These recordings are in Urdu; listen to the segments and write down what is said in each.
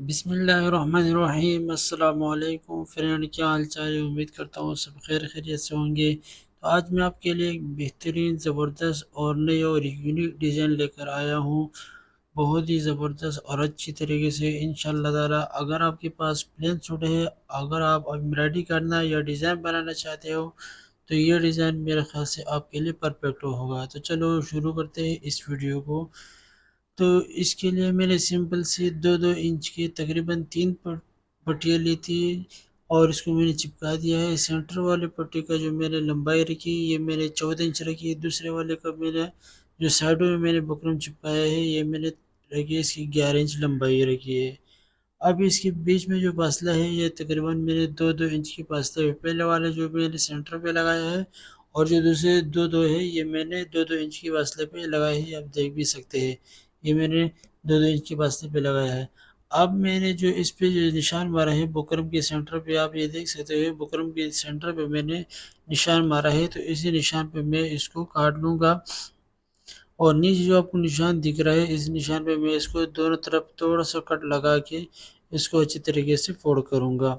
بسم اللہ الرحمن الرحیم۔ السلام علیکم فرینڈ، کیا حال چال ہے؟ امید کرتا ہوں سب خیر خیریت سے ہوں گے۔ تو آج میں آپ کے لیے ایک بہترین، زبردست اور نئی اور یونیک ڈیزائن لے کر آیا ہوں، بہت ہی زبردست اور اچھی طریقے سے انشاءاللہ تعالیٰ۔ اگر آپ کے پاس پلین سوٹ ہے، اگر آپ امبرائڈری کرنا یا ڈیزائن بنانا چاہتے ہو تو یہ ڈیزائن میرے خیال سے آپ کے لیے پرفیکٹ ہوگا۔ تو چلو شروع کرتے ہیں اس ویڈیو کو۔ تو اس کے لیے میں نے سمپل سے 2-2 انچ کے تقریباً 3 پٹیاں لی تھی اور اس کو میں نے چپکا دیا ہے۔ سینٹر والے پٹی کا جو میں نے لمبائی رکھی یہ میں نے 14 انچ رکھی ہے۔ دوسرے والے کا میں نے جو سائڈوں میں میں نے بکرم چپکایا ہے یہ میں نے رکھی ہے، اس کی 11 انچ لمبائی رکھی ہے۔ اب اس کے بیچ میں جو فاصلہ ہے یہ تقریباً میں نے 2-2 انچ کی فاصلہ ہے۔ پہلے والا جو میں نے سینٹر پہ لگایا ہے اور جو دوسرے 2-2 ہے یہ میں نے 2-2 انچ کی فاصلے پہ لگایا ہے، آپ دیکھ بھی سکتے ہیں۔ یہ میں نے 2-2 انچ کی فاصلے پہ لگایا ہے۔ اب میں نے جو اس پہ جو نشان مارا ہے بکرم کے سینٹر پہ، آپ یہ دیکھ سکتے ہیں بکرم کے سینٹر پہ میں نے نشان مارا ہے، تو اسی نشان پہ میں اس کو کاٹ لوں گا۔ اور نیچے جو آپ کو نشان دکھ رہا ہے اس نشان پہ میں اس کو دونوں طرف تھوڑا سا کٹ لگا کے اس کو اچھی طریقے سے فولڈ کروں گا۔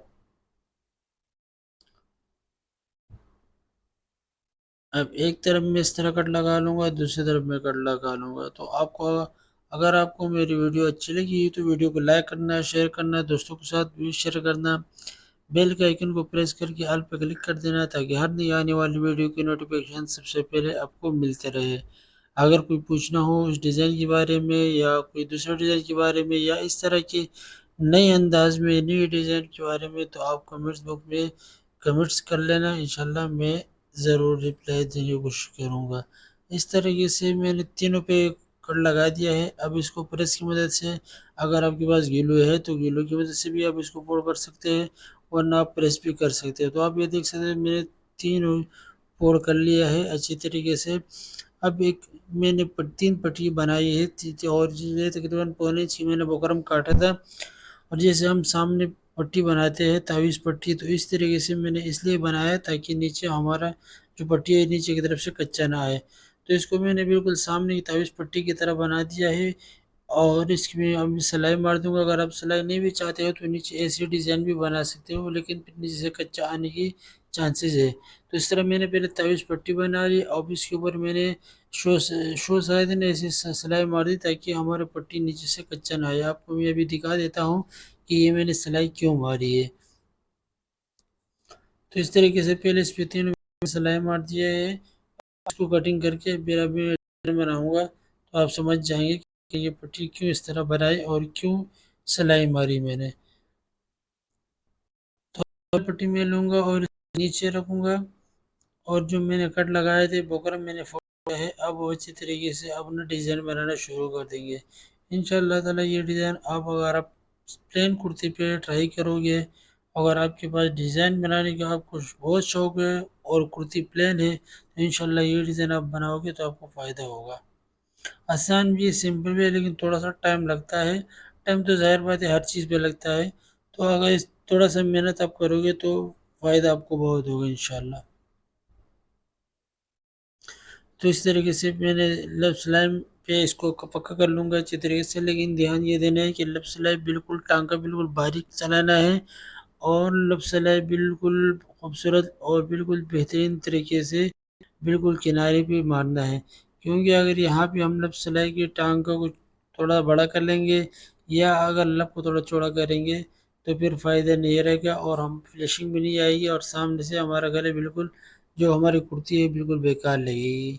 اب ایک طرف میں اس طرح کٹ لگا لوں گا، دوسری طرف میں کٹ لگا لوں گا۔ تو آپ کو اگر آپ کو میری ویڈیو اچھی لگی تو ویڈیو کو لائک کرنا، شیئر کرنا، دوستوں کے ساتھ بھی شیئر کرنا، بیل کے آئیکن کو پریس کر کے آل پہ کلک کر دینا تاکہ ہر نئی آنے والی ویڈیو کی نوٹیفیکیشن سب سے پہلے آپ کو ملتے رہے۔ اگر کوئی پوچھنا ہو اس ڈیزائن کے بارے میں یا کوئی دوسرے ڈیزائن کے بارے میں یا اس طرح کے نئے انداز میں نئی ڈیزائن کے بارے میں تو آپ کمنٹس باکس میں کمنٹس کر لینا، انشاءاللہ میں ضرور رپلائی دینے کی کوشش کروں گا۔ اس طریقے سے میں نے تینوں پہ کٹ لگا دیا ہے۔ اب اس کو پریس کی مدد سے، اگر آپ کے پاس گیلو ہے تو گیلو کی مدد سے بھی آپ اس کو فولڈ کر سکتے ہیں، ورنہ آپ پریس بھی کر سکتے ہیں۔ تو آپ یہ دیکھ سکتے ہیں میں نے تینوں فولڈ کر لیا ہے اچھی طریقے سے۔ اب ایک میں نے 3 پٹی بنائی ہے اور یہ تقریباً 1.25 انچ کی میں نے بکرم کاٹا تھا، اور جیسے ہم سامنے پٹی بناتے ہیں تعویذ پٹی، تو اس طریقے سے میں نے اس لیے بنایا تاکہ نیچے ہمارا جو پٹی ہے نیچے کی طرف سے کچا نہ آئے۔ تو اس کو میں نے بالکل سامنے کی تعویذ پٹی کی طرح بنا دیا ہے، اور اس میں اب سلائی مار دوں گا۔ اگر آپ سلائی نہیں بھی چاہتے ہو تو نیچے ایسی ڈیزائن بھی بنا سکتے ہو، لیکن پھر نیچے سے کچا آنے کی چانسز ہے۔ تو اس طرح میں نے پہلے تعویذ پٹی بنا لی، اب اس کے اوپر میں نے شو سائز نے ایسی سلائی مار دی تاکہ ہمارے پٹی نیچے سے کچا نہ آئے۔ آپ کو میں ابھی دکھا دیتا ہوں کہ یہ میں نے سلائی کیوں ماری ہے۔ تو اس طریقے سے پہلے اس پہ تینوں سلائی مار دیا ہے، اس کو کٹنگ کر کے پھر ابھی بناؤں گا تو آپ سمجھ جائیں گے کہ یہ پٹی کیوں اس طرح بنائی اور کیوں سلائی ماری میں نے۔ تو پٹی میں لوں گا اور نیچے رکھوں گا، اور جو میں نے کٹ لگائے تھے بکرم میں نے فوڑا ہے، اب وہ اچھی طریقے سے اپنا ڈیزائن بنانا شروع کر دیں گے انشاءاللہ تعالیٰ۔ یہ ڈیزائن اگر آپ پلین کرتی پہ ٹرائی کرو گے، اگر آپ کے پاس ڈیزائن بنانے کا آپ کو بہت شوق ہے اور کرتی پلین ہے تو انشاءاللہ یہ ڈیزائن آپ بناؤ گے تو آپ کو فائدہ ہوگا۔ آسان بھی ہے، سمپل بھی ہے، لیکن تھوڑا سا ٹائم لگتا ہے۔ ٹائم تو ظاہر بات ہے ہر چیز پہ لگتا ہے، تو اگر تھوڑا سا محنت آپ کرو گے تو فائدہ آپ کو بہت ہوگا انشاءاللہ۔ تو اس طریقے سے میں نے لب سلائی پہ اس کو پکا کر لوں گا اچھی طریقے سے، لیکن دھیان یہ دینا ہے کہ لب سلائی بالکل ٹانکا بالکل باریک چلانا ہے، اور لب سلائی بالکل خوبصورت اور بالکل بہترین طریقے سے بالکل کنارے پہ مارنا ہے، کیونکہ اگر یہاں پہ ہم لب سلائی کی ٹانگ کو تھوڑا بڑا کر لیں گے یا اگر لب کو تھوڑا چوڑا کریں گے تو پھر فائدہ نہیں رہے گا، اور ہم فلیشنگ بھی نہیں آئے گی، اور سامنے سے ہمارا گلے بالکل جو ہماری کرتی ہے بالکل بیکار لگے گی۔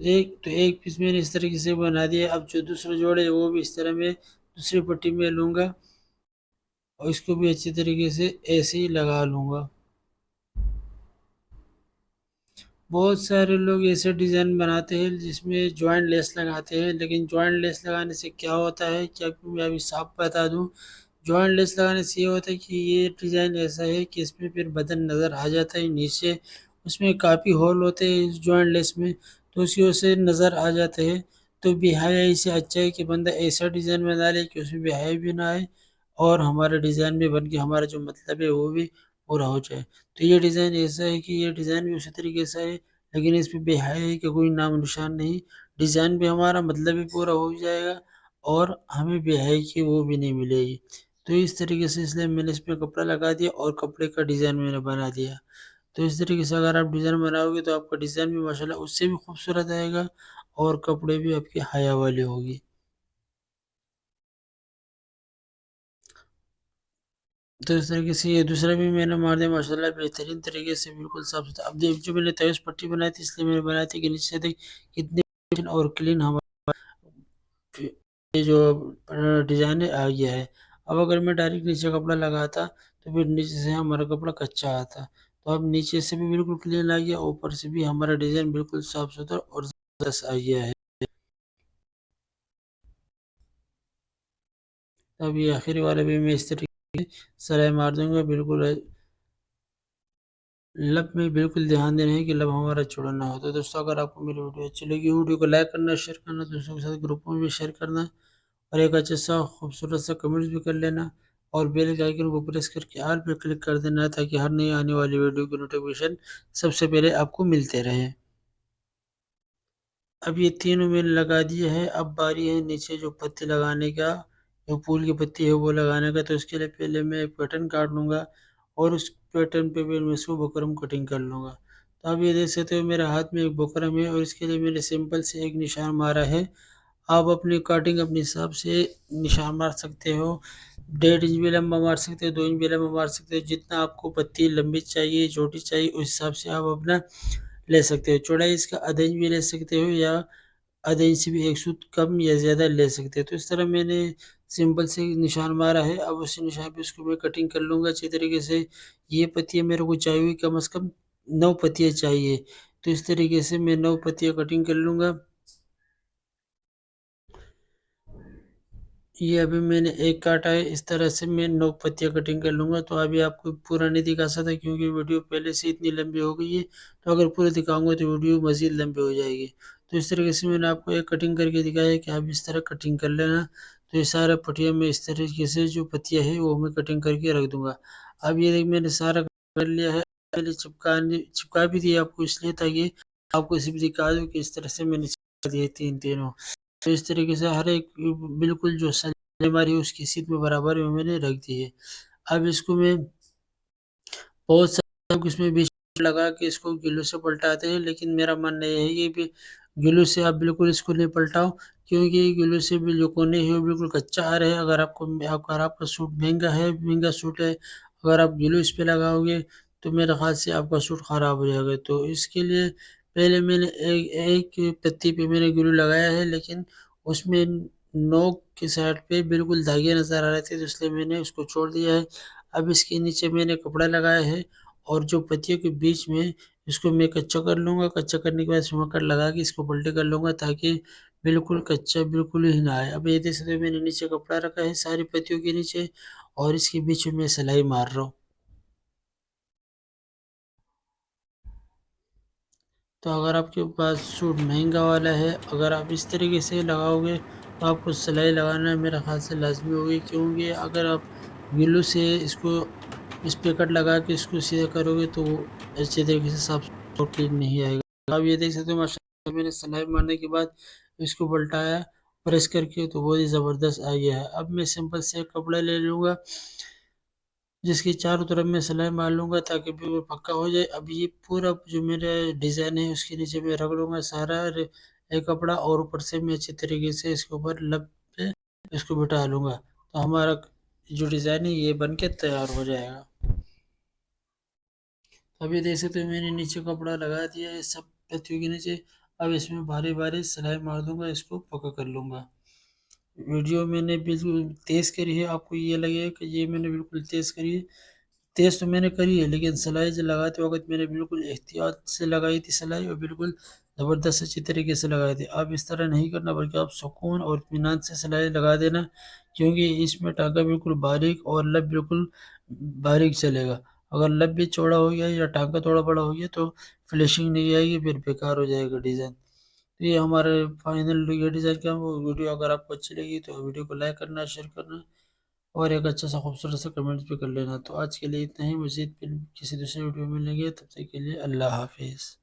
ایک پیس میں نے اس طریقے سے بنا دیا۔ اب جو دوسرا جوڑ ہے وہ بھی اس طرح میں دوسری پٹی میں لوں گا اور اس کو بھی اچھی طریقے سے ایسے ہی لگا لوں گا۔ بہت سارے لوگ ایسے ڈیزائن بناتے ہیں جس میں جوائنٹ لیس لگاتے ہیں، لیکن جوائنٹ لیس لگانے سے کیا ہوتا ہے کہ آپ کو میں ابھی صاف بتا دوں، جوائنٹ لیس لگانے سے یہ ہوتا ہے کہ یہ ڈیزائن ایسا ہے کہ اس میں پھر بدن نظر آ جاتا ہے نیچے، اس میں کافی ہول ہوتے ہیں اس جوائنٹ لیس میں، تو اس کی وجہ سے نظر آ جاتے ہیں۔ تو بہائی سے اچھا ہے کہ بندہ ایسا ڈیزائن بنا لے کہ اس میں بہائی بھی نہ آئے، اور ہمارا ڈیزائن بھی بن کے ہمارا جو مطلب ہے وہ بھی پورا ہو جائے۔ تو یہ ڈیزائن ایسا ہے کہ یہ ڈیزائن بھی اسی طریقے سے ہے، لیکن اس پہ بے حیائی کا کوئی نام و نشان نہیں، ڈیزائن بھی ہمارا مطلب بھی پورا ہو جائے گا، اور ہمیں بیاہی کی وہ بھی نہیں ملے گی۔ تو اس طریقے سے اس لیے میں نے اس پہ کپڑا لگا دیا اور کپڑے کا ڈیزائن میں نے بنا دیا۔ تو اس طریقے سے اگر آپ ڈیزائن بناؤ گے تو آپ کا ڈیزائن بھی ماشاءاللہ اس سے بھی خوبصورت آئے گا اور کپڑے بھی آپ کی حیا والی ہوگی۔ تو اس طریقے سے یہ دوسرا بھی میں نے مار دیا ماشاءاللہ بہترین طریقے سے، بالکل صاف ستھرا۔ اب جو میں نے تیز پٹی بنائی تھی اس لیے میں نے بنائی تھی کہ نیچے سے کتنی اور کلین ہمارا یہ جو ڈیزائن آ گیا ہے۔ اب اگر میں ڈائریکٹ نیچے کپڑا لگاتا تو پھر نیچے سے ہمارا کپڑا کچا آتا، تو اب نیچے سے بھی بالکل کلین آ گیا، اوپر سے بھی ہمارا ڈیزائن بالکل صاف ستھرا اور زبردست آ گیا ہے۔ اب یہ آخری والا بھی میں اس طریقے سے سلائی مار دوں گا، بالکل لب میں بالکل دھیان دینا ہے کہ لب ہمارا چوڑا نہ ہو۔ تو دوستوں اگر آپ کو میری ویڈیو اچھی لگی، ویڈیو کو لائک کرنا، شیئر کرنا، دوستوں کے ساتھ گروپوں میں بھی شیئر کرنا، اور ایک اچھا سا خوبصورت سا کمنٹس بھی کر لینا، اور بیل کے آئیکن کو پریس کر کے آل پہ کلک کر دینا تاکہ ہر نئی آنے والی ویڈیو کی نوٹیفیکیشن سب سے پہلے آپ کو ملتے رہے۔ اب یہ تینوں میں نے لگا دیا ہے، اب باری ہے نیچے جو پتی لگانے کا، جو پھول کی پتی ہے وہ لگانے کا۔ تو اس کے لیے پہلے میں ایک پیٹرن کاٹ لوں گا اور اس پیٹرن پہ بھی میں اس کو بکرم کٹنگ کر لوں گا۔ تو اب یہ دیکھ سکتے ہو میرے ہاتھ میں ایک بکرم ہے، اور اس کے لیے میں نے سمپل سے ایک نشان مارا ہے۔ آپ اپنی کٹنگ اپنے حساب سے نشان مار سکتے ہو، 1.5 انچ بھی لمبا مار سکتے ہو، 2 انچ بھی لمبا مار سکتے ہو، جتنا آپ کو پتی لمبی چاہیے چھوٹی چاہیے اس حساب سے آپ اپنا لے سکتے ہو۔ چوڑائی اس کا آدھا انچ بھی لے سکتے ہو، یا آدھا انچ سے بھی 1 سوت کم یا زیادہ لے سکتے ہو۔ تو اس طرح میں نے سمپل سے نشان مارا ہے، اب اسی نشان پہ اس کو میں کٹنگ کر لوں گا اچھی طریقے سے۔ یہ پتیاں میرے کو چاہیے کم از کم 9 پتیاں چاہیے، تو اس طریقے سے میں 9 پتیاں کٹنگ کر لوں گا۔ یہ ابھی میں نے ایک کاٹا ہے، اس طرح سے میں 9 پتیاں کٹنگ کر لوں گا۔ تو ابھی آپ کو پورا نہیں دکھا سکتا کیونکہ ویڈیو پہلے سے اتنی لمبی ہو گئی ہے، تو اگر پورا دکھاؤں گا تو ویڈیو مزید لمبی ہو جائے گی۔ تو اس طریقے سے میں نے آپ کو ایک کٹنگ کر کے دکھایا ہے کہ آپ اس طرح کٹنگ کر لینا۔ تو یہ سارا پٹیاں میں اس طریقے سے جو پتیاں ہیں وہ میں کٹنگ کر کے رکھ دوں گا۔ اب یہ دیکھ میں نے سارا کر لیا ہے، پہلے چپکا بھی دیا آپ کو اس لیے تاکہ آپ کو اسے بھی دکھا دوں کہ اس طرح سے میں نے چپکا دیے تینوں۔ تو اس طریقے سے ہر ایک بالکل جو ہماری اس کی سیٹ میں برابر میں نے رکھ دی ہے۔ اب اس کو میں بہت سارے لوگ اس میں بیچ لگا کے اس کو گلو سے پلٹاتے ہیں، لیکن میرا ماننا یہ ہے کہ گلو سے آپ بالکل اس کو نہیں پلٹاؤ، کیونکہ گلو سے بھی جو کونے ہیں وہ بالکل کچا آ رہا ہے۔ اگر آپ کا سوٹ مہنگا سوٹ ہے، اگر آپ گلو اس پہ لگاؤ گے تو میرے خیال سے آپ کا سوٹ خراب ہو جائے گا۔ تو اس کے لیے پہلے میں نے ایک پتی پہ میں نے گلو لگایا ہے، لیکن اس میں نوک کے سائڈ پہ بالکل دھاگے نظر آ رہے تھے، تو اس لیے میں نے اس کو چھوڑ دیا ہے۔ اب اس کے نیچے میں نے کپڑا لگایا ہے، اور جو پتیوں کے بیچ میں اس کو میں کچا کر لوں گا۔ کچا کرنے کے بعد سمکر لگا کے اس کو پلٹے کر لوں گا تاکہ بالکل کچا بالکل ہی نہ آئے۔ اب یہ دیکھ سکتے میں نے نیچے کپڑا رکھا ہے ساری پتیوں کے نیچے، اور اس کے بیچ میں سلائی مار رہا ہوں۔ تو اگر آپ کے پاس سوٹ مہنگا والا ہے، اگر آپ اس طریقے سے لگاؤ گے تو آپ کو سلائی لگانا میرے خیال سے لازمی ہوگی، کیونکہ اگر آپ گلو سے اس کو اس پہ کٹ لگا کے اس کو سیدھا کرو گے تو وہ اچھے طریقے سے صاف کلین نہیں آئے گا۔ آپ یہ دیکھ سکتے ہو ماشاءاللہ میں نے سلائی مارنے کے بعد اس کو پلٹایا پریس کر کے تو بہت ہی زبردست آ گیا ہے۔ اب میں سمپل سے کپڑا لے لوں گا جس کی چاروں طرف میں سلائی مار لوں گا تاکہ بالکل پکا ہو جائے۔ اب یہ پورا جو میرا ڈیزائن ہے اس کے نیچے میں رگڑ لوں گا سارا ایک کپڑا، اور اوپر سے میں اچھی طریقے سے اس کے اوپر لب پہ اس کو بٹھا لوں گا، تو ہمارا جو ڈیزائن ہے یہ بن کے تیار ہو جائے گا۔ ابھی دیکھ سکتے ہو میں نے نیچے کپڑا لگا دیا ہے سب پتیوں کے نیچے۔ اب اس میں باری باری سلائی مار دوں گا، اس کو پکا کر لوں گا۔ ویڈیو میں نے بالکل تیز کری ہے، آپ کو یہ لگے کہ یہ میں نے بالکل تیز کری ہے، تیز تو میں نے کری ہے لیکن سلائی جو لگاتے وقت میں نے بالکل احتیاط سے لگائی تھی سلائی، اور بالکل زبردست اچھی طریقے سے لگائی تھی۔ آپ اس طرح نہیں کرنا بلکہ آپ سکون اور اطمینان سے سلائی لگا دینا، کیونکہ اس میں ٹانکا بالکل باریک اور لب بالکل باریک چلے گا۔ اگر لب بھی چوڑا ہو گیا یا ٹانکا تھوڑا بڑا ہو گیا تو فلیشنگ نہیں آئے گی، پھر بیکار ہو جائے گا ڈیزائن۔ تو یہ ہمارے فائنل یہ ڈیزائن کا ویڈیو اگر آپ کو اچھی لگی تو ویڈیو کو لائک کرنا، شیئر کرنا، اور ایک اچھا سا خوبصورت سا کمنٹ بھی کر لینا۔ تو آج کے لیے اتنا ہی، مزید پھر کسی دوسرے ویڈیو میں ملیں گے، تب تک کے لیے اللہ حافظ۔